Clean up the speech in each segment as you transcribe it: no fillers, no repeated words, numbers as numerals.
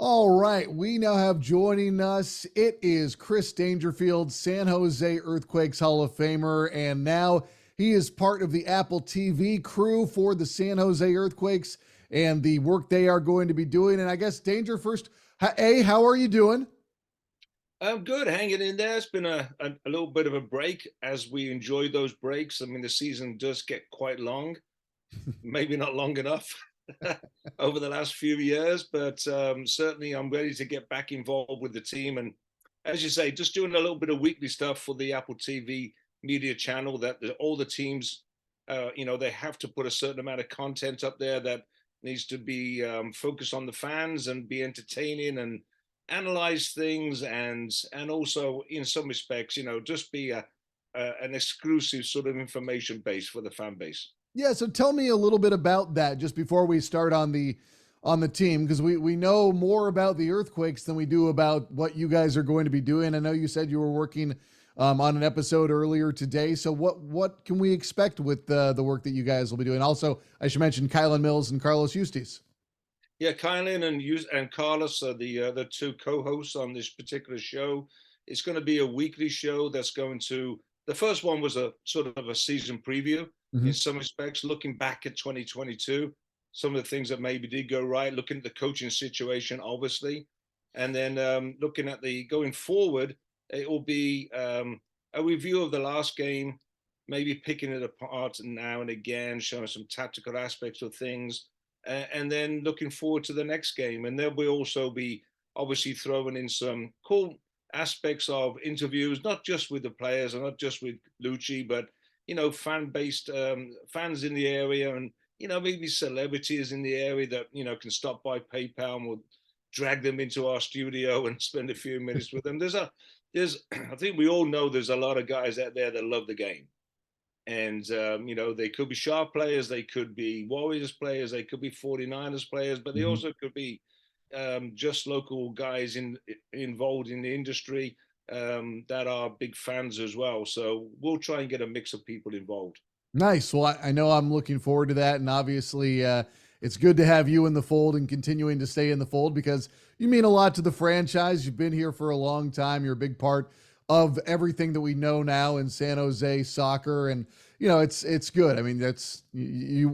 All right, we now have joining us. It is Chris Dangerfield, San Jose Earthquakes Hall of Famer, and now he is part of the Apple TV crew for the San Jose Earthquakes and the work they are going to be doing. And I guess Danger first, hey, how are you doing? I'm good, hanging in there. It's been a little bit of a break as we enjoy those breaks. I mean, the season does get quite long, maybe not long enough over the last few years, but certainly I'm ready to get back involved with the team. And as you say, just doing a little bit of weekly stuff for the Apple TV media channel that all the teams, they have to put a certain amount of content up there that needs to be focused on the fans and be entertaining and analyze things and also in some respects, just be an exclusive sort of information base for the fan base. Yeah, so tell me a little bit about that just before we start on the team, because we know more about the Earthquakes than we do about what you guys are going to be doing. I know you said you were working on an episode earlier today. So what can we expect with the work that you guys will be doing? Also, I should mention Kylan Mills and Carlos Eustace. Yeah, Kylan and Carlos are the two co-hosts on this particular show. It's going to be a weekly show that's going to. The first one was a sort of a season preview in Mhm. some respects, looking back at 2022, some of the things that maybe did go right, looking at the coaching situation, obviously, and then looking at the going forward. It will be a review of the last game, maybe picking it apart now and again, showing some tactical aspects of things and then looking forward to the next game. And then we'll also be obviously throwing in some cool aspects of interviews, not just with the players and not just with Lucci, but fan-based fans in the area, and maybe celebrities in the area that can stop by PayPal, and we'll drag them into our studio and spend a few minutes with them. There's I think we all know there's a lot of guys out there that love the game, and they could be Sharp players, they could be Warriors players, they could be 49ers players, but they Mhm. also could be just local guys involved in the industry that are big fans as well. So we'll try and get a mix of people involved. Nice. Well, I know I'm looking forward to that. And obviously, it's good to have you in the fold and continuing to stay in the fold because you mean a lot to the franchise. You've been here for a long time. You're a big part of everything that we know now in San Jose soccer. And, it's good. I mean, that's you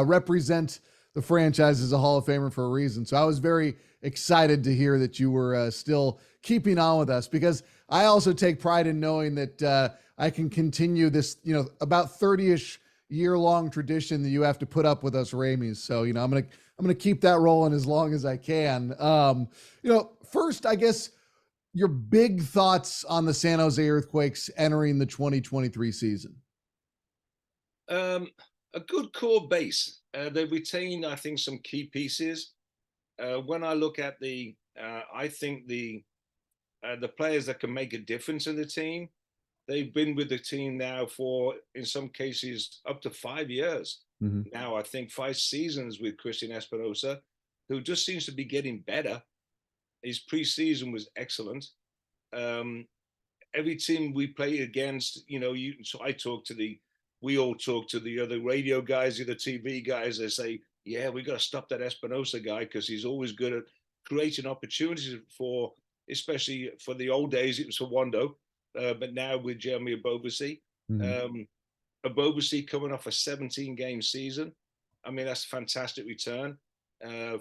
represent the franchise as a Hall of Famer for a reason. So I was very excited to hear that you were still keeping on with us because I also take pride in knowing that I can continue this, about 30-ish year-long tradition that you have to put up with us Ramies. So, I'm gonna keep that rolling as long as I can. First, I guess your big thoughts on the San Jose Earthquakes entering the 2023 season. Um, a good core base. They retain, I think, some key pieces. When I look at I think the players that can make a difference in the team. They've been with the team now for, in some cases, up to 5 years. Mhm. Now, I think 5 seasons with Christian Espinosa, who just seems to be getting better. His preseason was excellent. Um, every team we play against, so we all talk to the other radio guys, the other TV guys. They say, yeah, we got to stop that Espinosa guy because he's always good at creating opportunities especially for the old days, it was for Wando, but now with Jeremy Abobasi. Mhm. Um, Abobasi coming off a 17-game season. I mean, that's a fantastic return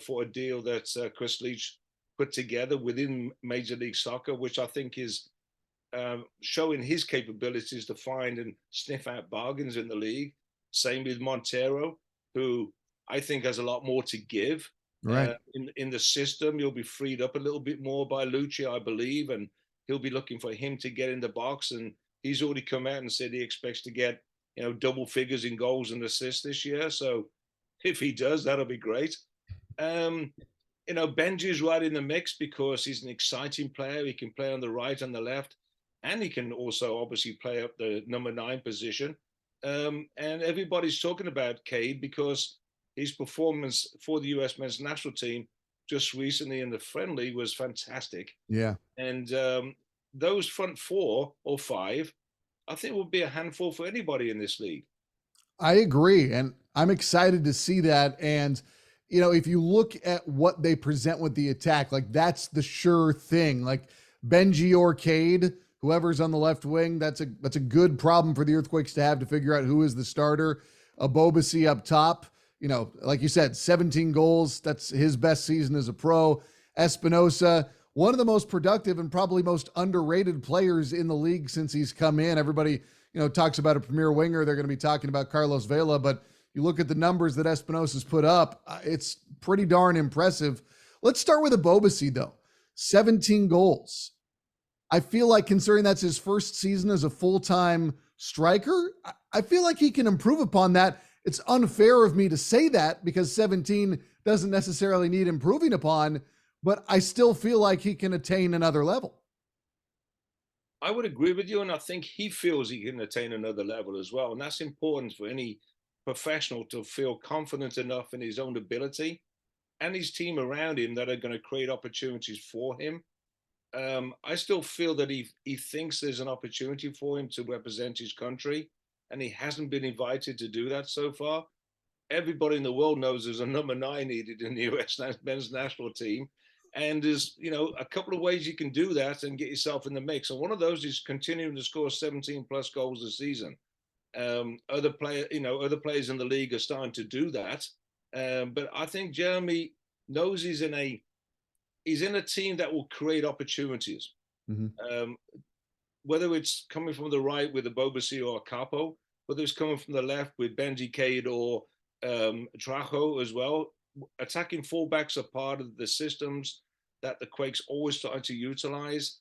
for a deal that Chris Leach put together within Major League Soccer, which I think is showing his capabilities to find and sniff out bargains in the league. Same with Montero, who I think has a lot more to give Right. in the system. He'll be freed up a little bit more by Lucci, I believe, and he'll be looking for him to get in the box. And he's already come out and said he expects to get double figures in goals and assists this year. So if he does, that'll be great. Um, Benji's right in the mix because he's an exciting player. He can play on the right and the left, and he can also obviously play up the number 9 position. And everybody's talking about Cade because his performance for the U.S. men's national team just recently in the friendly was fantastic. Yeah. And those front 4 or 5, I think will be a handful for anybody in this league. I agree. And I'm excited to see that. And if you look at what they present with the attack, like that's the sure thing. Like Benji Orcade, whoever's on the left wing, that's a good problem for the Earthquakes to have to figure out who is the starter. Abobasi up top, like you said, 17 goals. That's his best season as a pro. Espinosa, one of the most productive and probably most underrated players in the league since he's come in. Everybody, talks about a premier winger. They're going to be talking about Carlos Vela, but you look at the numbers that Espinosa's put up, it's pretty darn impressive. Let's start with Abobasi, though. 17 goals. I feel like, considering that's his first season as a full-time striker, I feel like he can improve upon that. It's unfair of me to say that because 17 doesn't necessarily need improving upon, but I still feel like he can attain another level. I would agree with you, and I think he feels he can attain another level as well. And that's important for any professional to feel confident enough in his own ability and his team around him that are going to create opportunities for him. I still feel that he thinks there's an opportunity for him to represent his country, and he hasn't been invited to do that so far. Everybody in the world knows there's a number 9 needed in the US men's national team. And there's, a couple of ways you can do that and get yourself in the mix. And one of those is continuing to score 17 plus goals a season. Other players in the league are starting to do that. But I think Jeremy knows he's in a team that will create opportunities. Mm-hmm. Whether it's coming from the right with a Bobasi or a Capo, whether it's coming from the left with Benji Cade or Trajo as well. Attacking fullbacks are part of the systems that the Quakes always try to utilize.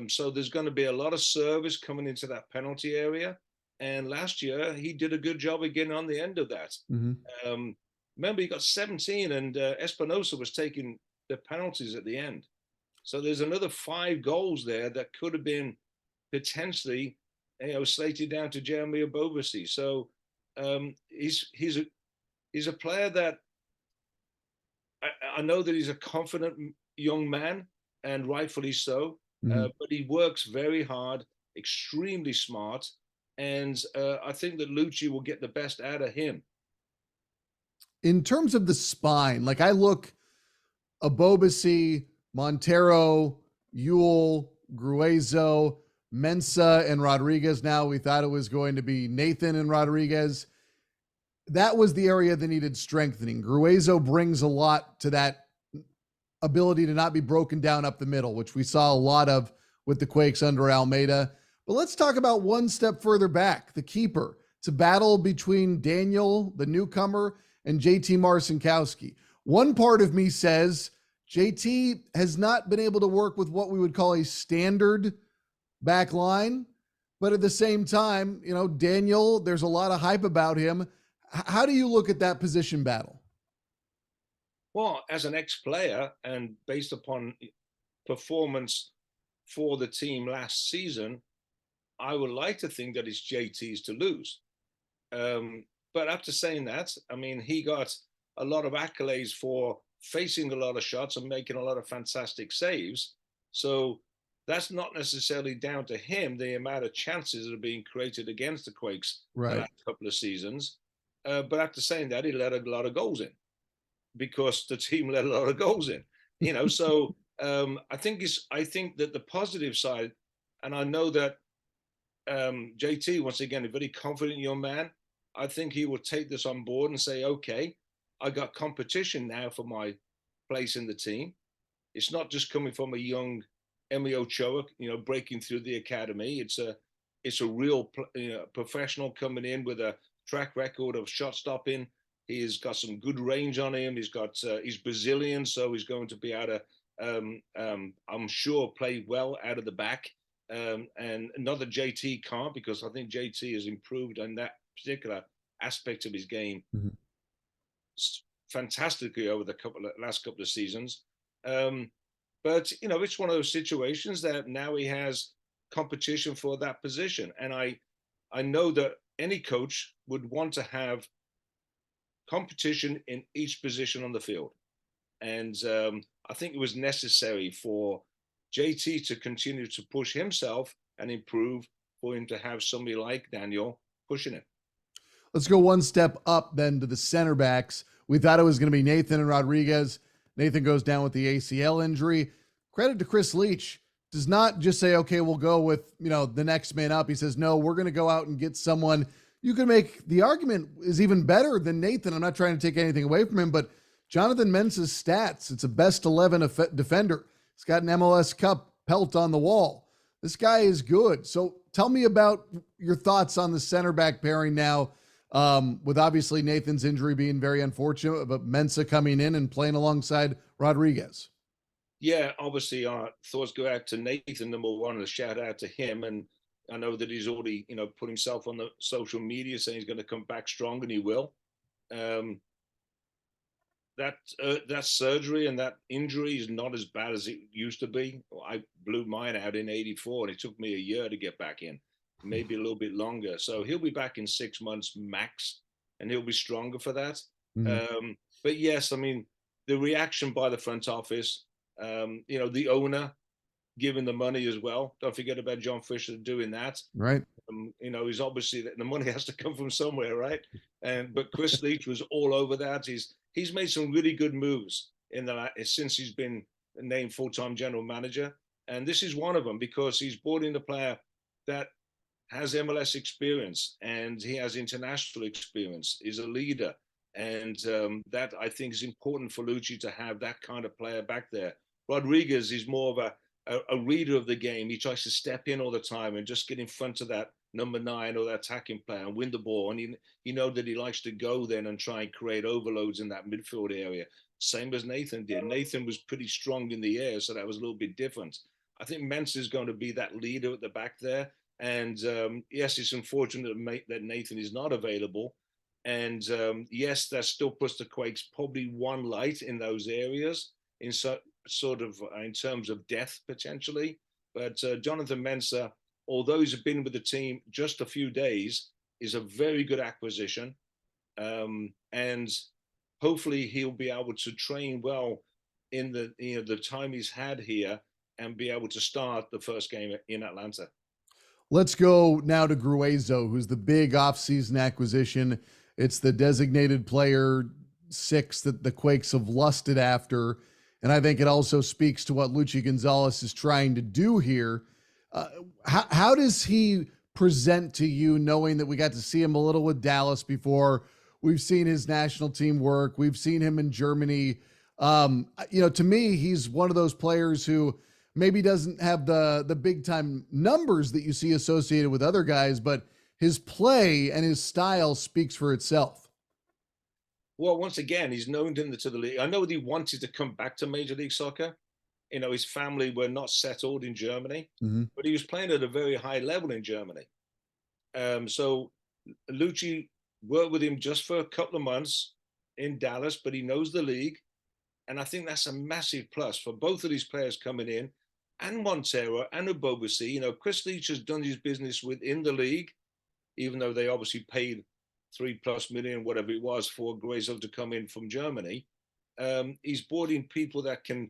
So there's going to be a lot of service coming into that penalty area. And last year, he did a good job of getting on the end of that. Mm-hmm. Remember, he got 17 and Espinosa was taking the penalties at the end. So there's another 5 goals there that could have been potentially, slated down to Jeremy Abobasi. So he's a player that I know that he's a confident young man, and rightfully so. Mm-hmm. But he works very hard, extremely smart, and I think that Lucci will get the best out of him. In terms of the spine, like I look Abobasi, Montero, Yule, Gruezo, Mensa, and Rodriguez. Now we thought it was going to be Nathan and Rodriguez. That was the area that needed strengthening. Gruezo brings a lot to that ability to not be broken down up the middle, which we saw a lot of with the Quakes under Almeida. But let's talk about one step further back, the keeper. It's a battle between Daniel, the newcomer, and JT Marcinkowski. One part of me says JT has not been able to work with what we would call a standard back line. But at the same time, Daniel, there's a lot of hype about him. How do you look at that position battle? Well, as an ex-player and based upon performance for the team last season, I would like to think that it's JT's to lose. But after saying that, I mean, he got a lot of accolades for facing a lot of shots and making a lot of fantastic saves. So that's not necessarily down to him, the amount of chances that are being created against the Quakes the last couple of seasons. But after saying that, he let a lot of goals in because the team let a lot of goals in. So I think that the positive side, and I know that JT, once again, a very confident young man, I think he will take this on board and say, okay, I got competition now for my place in the team. It's not just coming from a young Emi Ochoa, breaking through the academy. It's a real professional coming in with a track record of shot stopping. He's got some good range on him. He's Brazilian, so he's going to be able to, I'm sure, play well out of the back. And not that JT can't, because I think JT has improved on that particular aspect of his game fantastically over the last couple of seasons. But it's one of those situations that now he has competition for that position, and I know that any coach would want to have competition in each position on the field, and I think it was necessary for JT to continue to push himself and improve, for him to have somebody like Daniel pushing him. Let's go one step up then to the center backs. We thought it was going to be Nathan and Rodriguez. Nathan goes down with the ACL injury. Credit to Chris Leach. Does not just say, okay, we'll go with, the next man up. He says, no, we're going to go out and get someone. You can make the argument is even better than Nathan. I'm not trying to take anything away from him, but Jonathan Mensah's stats, it's a best 11 defender. He's got an MLS Cup pelt on the wall. This guy is good. So tell me about your thoughts on the center back pairing now, with obviously Nathan's injury being very unfortunate, but Mensah coming in and playing alongside Rodriguez. Yeah, obviously our thoughts go out to Nathan, number one, and a shout out to him. And I know that he's already, put himself on the social media saying he's going to come back strong, and he will. That surgery and that injury is not as bad as it used to be. I blew mine out in '84, and it took me a year to get back in, maybe a little bit longer. So he'll be back in 6 months max, and he'll be stronger for that. Mm-hmm. But yes, I mean, the reaction by the front office, the owner giving the money as well. Don't forget about John Fisher doing that. Right. He's obviously the money has to come from somewhere, right? But Chris Leach was all over that. He's made some really good moves since he's been named full-time general manager, and this is one of them because he's brought in a player that has MLS experience and he has international experience. He's a leader, and that I think is important for Lucci to have that kind of player back there. Rodriguez is more of a reader of the game. He tries to step in all the time and just get in front of that number 9 or that attacking player and win the ball. And you know that he likes to go then and try and create overloads in that midfield area. Same as Nathan did. Nathan was pretty strong in the air, so that was a little bit different. I think Mensah is going to be that leader at the back there. And yes, it's unfortunate that Nathan is not available. And yes, that still puts the Quakes probably one light in those areas in sort of in terms of depth potentially. But Jonathan Mensah, although he's been with the team just a few days, is a very good acquisition. And hopefully he'll be able to train well in the time he's had here and be able to start the first game in Atlanta. Let's go now to Gruezo, who's the big offseason acquisition. It's the designated player 6 that the Quakes have lusted after. And I think it also speaks to what Luchi Gonzalez is trying to do here. How does he present to you, knowing that we got to see him a little with Dallas before? We've seen his national team work. We've seen him in Germany. To me, he's one of those players who maybe doesn't have the big time numbers that you see associated with other guys, but his play and his style speaks for itself. Well, once again, he's known to the league. I know that he wanted to come back to Major League Soccer. His family were not settled in Germany, Mm-hmm. but he was playing at a very high level in Germany. So Lucci worked with him just for a couple of months in Dallas, but he knows the league. And I think that's a massive plus for both of these players coming in, and Montero and Ubobasi. Chris Leach has done his business within the league, even though they obviously paid $3+ million, whatever it was, for Gruezo to come in from Germany. He's brought in people that can.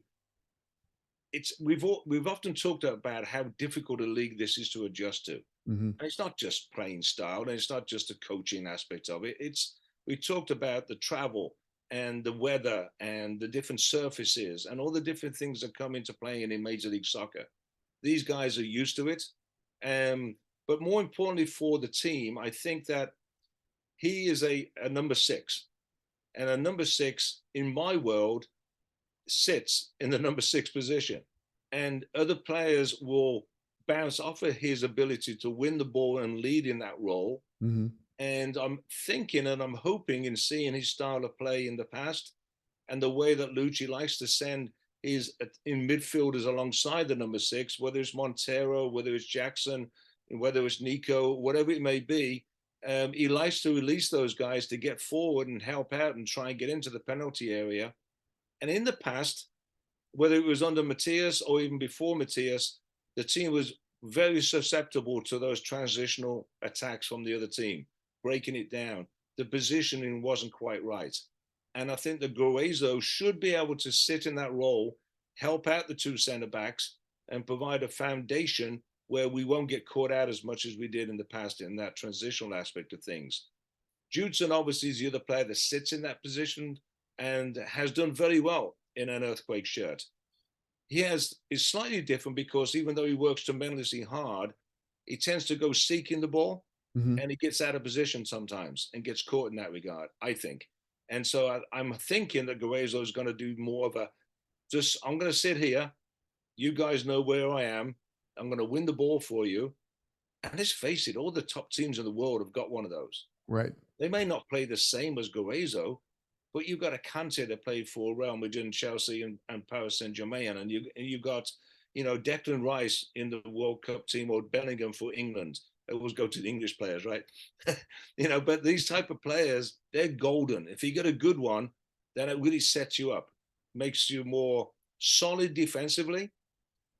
We've often talked about how difficult a league this is to adjust to. Mm-hmm. And it's not just playing style, and it's not just a coaching aspect of it. We talked about the travel and the weather and the different surfaces and all the different things that come into playing in Major League Soccer. These guys are used to it. But more importantly for the team, I think that he is a number 6. And a number 6 in my world sits in the number 6 position. And other players will bounce off of his ability to win the ball and lead in that role. Mm-hmm. And I'm thinking and I'm hoping in seeing his style of play in the past and the way that Lucci likes to send his in midfielders alongside the number 6, whether it's Montero, whether it's Jackson, whether it's Nico, whatever it may be. He likes to release those guys to get forward and help out and try and get into the penalty area. And in the past, whether it was under Matias or even before Matias, the team was very susceptible to those transitional attacks from the other team, breaking it down. The positioning wasn't quite right. And I think that Gruezo should be able to sit in that role, help out the 2 center backs, and provide a foundation where we won't get caught out as much as we did in the past in that transitional aspect of things. Judson obviously is the other player that sits in that position and has done very well in an Earthquake shirt. He is slightly different because even though he works tremendously hard, he tends to go seeking the ball Hmm. and he gets out of position sometimes and gets caught in that regard, I think. And so I'm thinking that Guezo is going to do more of a just, I'm going to sit here. You guys know where I am. I'm going to win the ball for you. And let's face it, all the top teams in the world have got one of those. Right. They may not play the same as Guezo, but you've got a Kante that played for Real Madrid and Chelsea and Paris Saint-Germain, and you've got, Declan Rice in the World Cup team or Bellingham for England. They always go to the English players, right? But these type of players, they're golden. If you get a good one, then it really sets you up, makes you more solid defensively,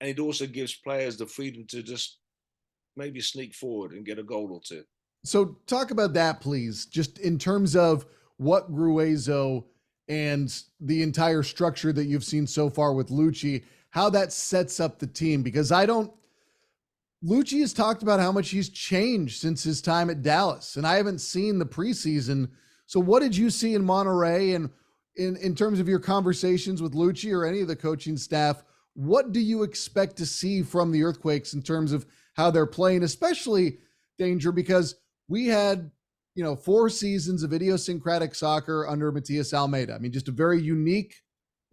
and it also gives players the freedom to just maybe sneak forward and get a goal or two. So talk about that, please. Just in terms of what Gruezo and the entire structure that you've seen so far with Lucci, how that sets up the team. Because Lucci has talked about how much he's changed since his time at Dallas, and I haven't seen the preseason. So what did you see in Monterey, and in terms of your conversations with Lucci or any of the coaching staff, what do you expect to see from the Earthquakes in terms of how they're playing, especially Danger, because we had, 4 seasons of idiosyncratic soccer under Matias Almeida. I mean, just a very unique,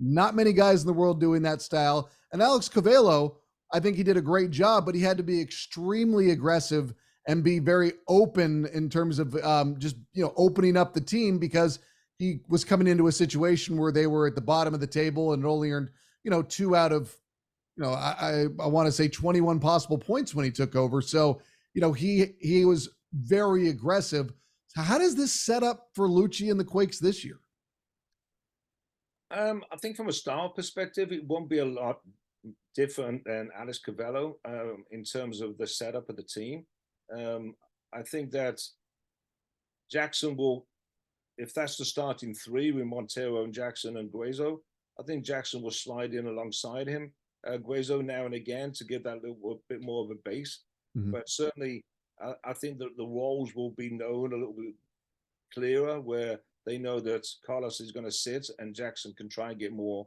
not many guys in the world doing that style. And Alex Covello, I think he did a great job, but he had to be extremely aggressive and be very open in terms of just, opening up the team, because he was coming into a situation where they were at the bottom of the table and only earned, 2 out of, I want to say 21 possible points when he took over. So, he was very aggressive. So how does this set up for Lucci and the Quakes this year? I think from a style perspective, it won't be a lot different than Alex Covello in terms of the setup of the team. I think that Jackson will, if that's the starting 3 with Montero and Jackson and Guezo, I think Jackson will slide in alongside him. Guezo now and again to give that little bit more of a base. Mm-hmm. But certainly, I think that the roles will be known a little bit clearer, where they know that Carlos is going to sit and Jackson can try and get more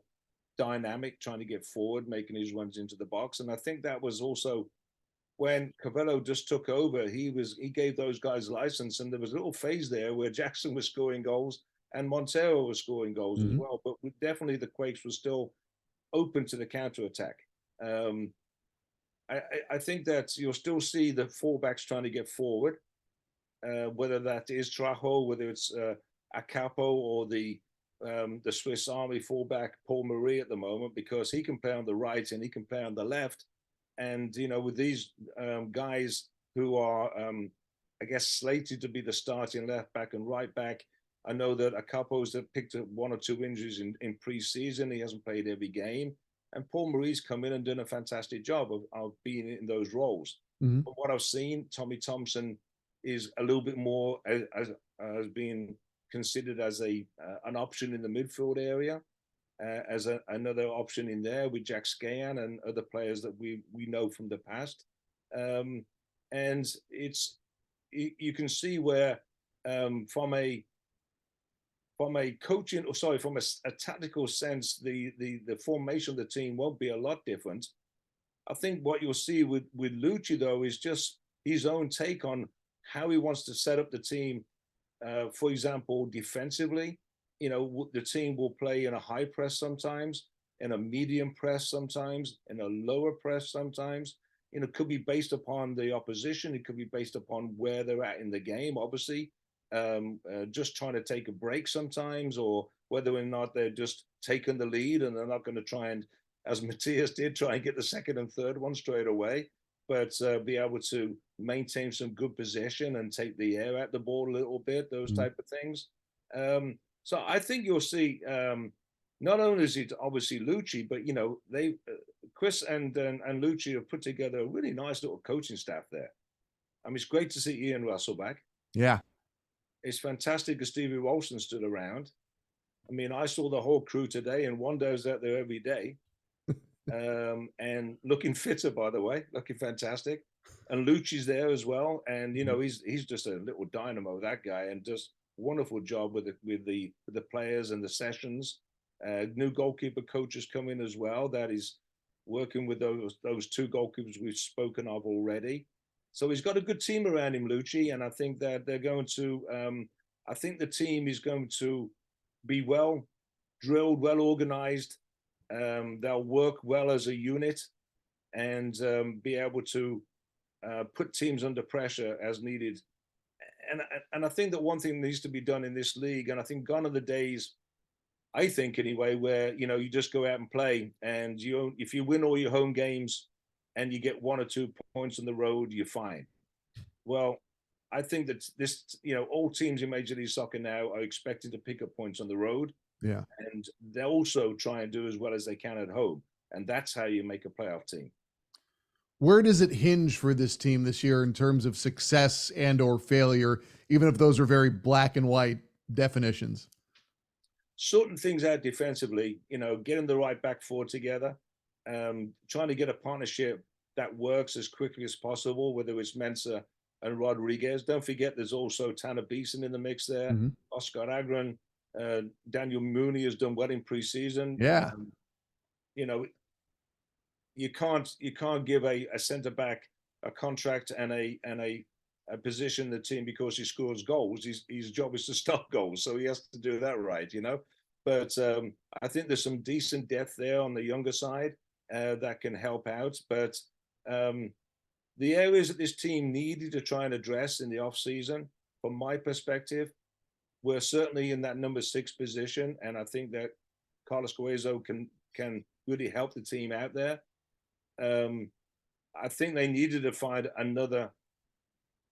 dynamic, trying to get forward, making his runs into the box. And I think that was also when Covello just took over, he gave those guys license, and there was a little phase there where Jackson was scoring goals and Montero was scoring goals as Mm-hmm. well. But definitely the Quakes were still open to the counterattack. I think that you'll still see the fullbacks trying to get forward, whether that is Trajo, whether it's Acapo or the Swiss Army fullback Paul Marie at the moment, because he can play on the right and he can play on the left. And with these guys who are, I guess, slated to be the starting left back and right back, I know that Acapo's that picked up 1 or 2 injuries in pre-season. He hasn't played every game. And Paul Marie's come in and done a fantastic job of being in those roles. Mm-hmm. From what I've seen, Tommy Thompson is a little bit more as being considered as an option in the midfield area, as another option in there with Jack Scahan and other players that we know from the past. And you can see where from a coaching, or sorry, from a tactical sense, the formation of the team won't be a lot different. I think what you'll see with Lucci, though, is just his own take on how he wants to set up the team. For example, defensively, the team will play in a high press sometimes, in a medium press sometimes, in a lower press sometimes. It could be based upon the opposition. It could be based upon where they're at in the game, obviously. Just trying to take a break sometimes, or whether or not they're just taking the lead and they're not going to try and, as Matias did, try and get the second and third one straight away, but be able to maintain some good possession and take the air at the ball a little bit, those type of things. So I think you'll see, not only is it obviously Lucci, but Chris and Lucci have put together a really nice little coaching staff there. I mean, it's great to see Ian Russell back. Yeah. It's fantastic that Stevie Wilson stood around. I mean, I saw the whole crew today, and Wando's out there every day, and looking fitter, by the way, looking fantastic. And Lucci's there as well, and he's just a little dynamo, that guy, and just wonderful job with the players and the sessions. New goalkeeper coaches come in as well. That is working with those two goalkeepers we've spoken of already. So he's got a good team around him, Lucci, and I think that they're going to. I think the team is going to be well drilled, well organized. They'll work well as a unit and be able to put teams under pressure as needed. And I think that one thing needs to be done in this league, and I think gone are the days, I think anyway, where you just go out and play, and if you win all your home games and you get 1 or 2 points on the road, you're fine. Well, I think that all teams in Major League Soccer now are expected to pick up points on the road. Yeah. And they'll also try and do as well as they can at home. And that's how you make a playoff team. Where does it hinge for this team this year in terms of success and or failure, even if those are very black and white definitions? Sorting things out defensively, getting the right back four together, trying to get a partnership that works as quickly as possible, whether it's Mensah and Rodriguez. Don't forget there's also Tanner Beeson in the mix there. Mm-hmm. Oscar Agron, Daniel Mooney has done well in preseason. Yeah. You can't give a center back a contract and a position in the team because he scores goals. His job is to stop goals, so he has to do that right, But I think there's some decent depth there on the younger side that can help out. But the areas that this team needed to try and address in the off season, from my perspective, we're certainly in that number 6 position, and I think that Carlos Coelho can really help the team out there. I think they needed to find another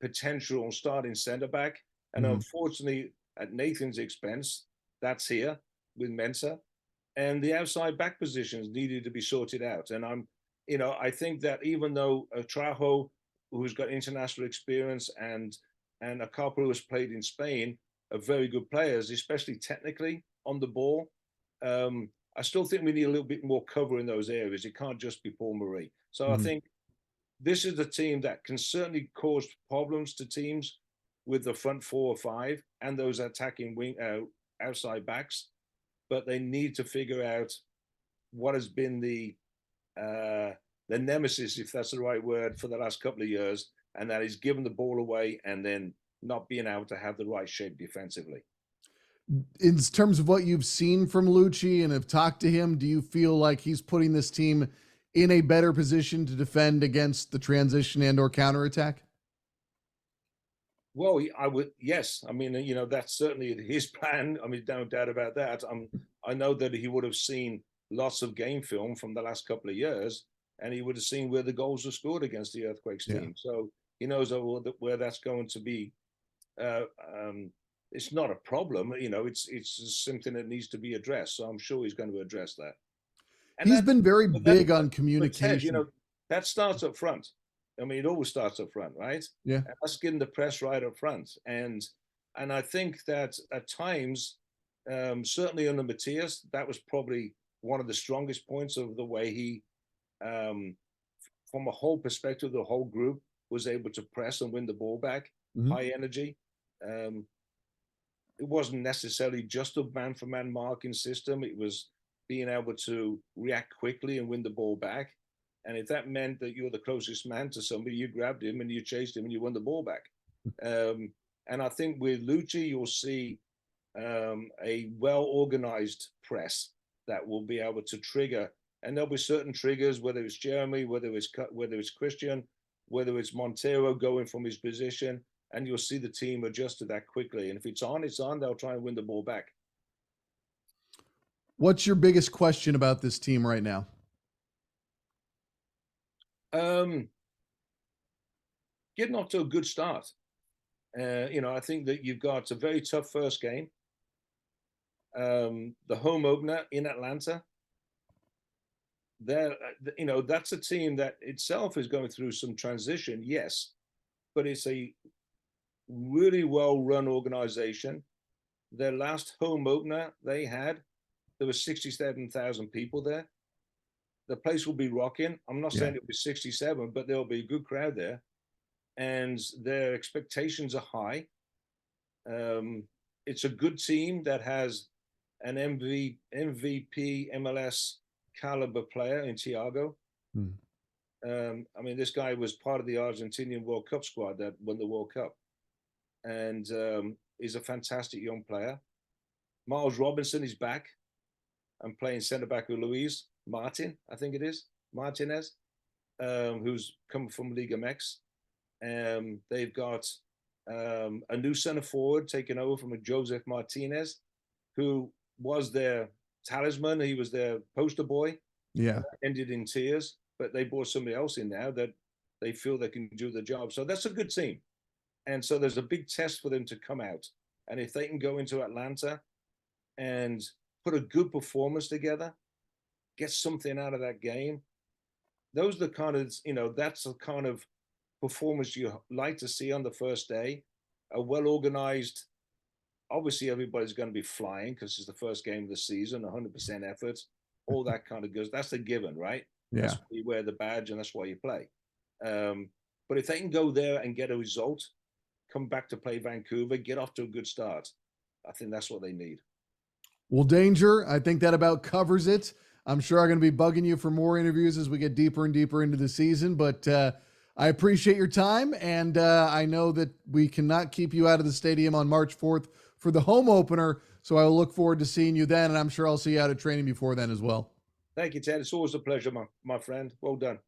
potential starting center back, and unfortunately, at Nathan's expense, that's here with Mensah, and the outside back positions needed to be sorted out. And I think that even though Trajo, who's got international experience, and a couple who has played in Spain, are very good players, especially technically on the ball. I still think we need a little bit more cover in those areas. It can't just be Paul Marie. So I think this is a team that can certainly cause problems to teams with the front 4 or 5 and those attacking outside backs. But they need to figure out what has been the nemesis, if that's the right word, for the last couple of years, and that is giving the ball away and then not being able to have the right shape defensively. In terms of what you've seen from Lucci and have talked to him, do you feel like he's putting this team in a better position to defend against the transition and or counterattack? Well, I would, yes. I mean, that's certainly his plan. I mean, no doubt about that. I know that he would have seen lots of game film from the last couple of years, and he would have seen where the goals were scored against the Earthquakes team. So he knows where that's going to be. It's not a problem, it's something that needs to be addressed. So I'm sure he's going to address that. And he's been very big on communication. Ted, that starts up front. I mean, it always starts up front, right? Yeah. And that's getting the press right up front. And I think that at times, certainly under Matthias, that was probably one of the strongest points of the way he, from a whole perspective, the whole group was able to press and win the ball back, high energy. It wasn't necessarily just a man-for-man marking system. It was being able to react quickly and win the ball back. And if that meant that you're the closest man to somebody, you grabbed him and you chased him and you won the ball back. And I think with Lucci, you'll see a well-organized press that will be able to trigger. And there'll be certain triggers, whether it's Jeremy, whether it's Christian, whether it's Montero going from his position, and you'll see the team adjust to that quickly. And if it's on, it's on. They'll try and win the ball back. What's your biggest question about this team right now? Getting off to a good start. I think that you've got a very tough first game. The home opener in Atlanta. That's a team that itself is going through some transition, yes, but it's a really well-run organization. Their last home opener there were 67,000 people there. The place will be rocking. I'm not saying it'll be 67, but there'll be a good crowd there. And their expectations are high. it's a good team that has an MVP MLS caliber player in Thiago. Hmm. I mean, this guy was part of the Argentinian World Cup squad that won the World Cup, and he's a fantastic young player. Miles Robinson is back and playing centre back with Luis Martin, I think it is Martinez, who's come from Liga MX. They've got a new centre forward taken over from a Joseph Martinez, who was their talisman. He was their poster boy. Yeah. Ended in tears, but they brought somebody else in now that they feel they can do the job. So that's a good team. And so there's a big test for them to come out. And if they can go into Atlanta and put a good performance together, get something out of that game, those are the kind of, that's the kind of performance you like to see on the first day. A well organized, obviously everybody's going to be flying because it's the first game of the season, 100% effort, all that kind of goes. That's a given, right? Yeah. That's why you wear the badge and that's why you play. But if they can go there and get a result, come back to play Vancouver, get off to a good start, I think that's what they need. Well, Danger, I think that about covers it. I'm sure I'm going to be bugging you for more interviews as we get deeper and deeper into the season, but I appreciate your time, and I know that we cannot keep you out of the stadium on March 4th for the home opener, so I will look forward to seeing you then, and I'm sure I'll see you out at training before then as well. Thank you, Ted. It's always a pleasure, my friend. Well done.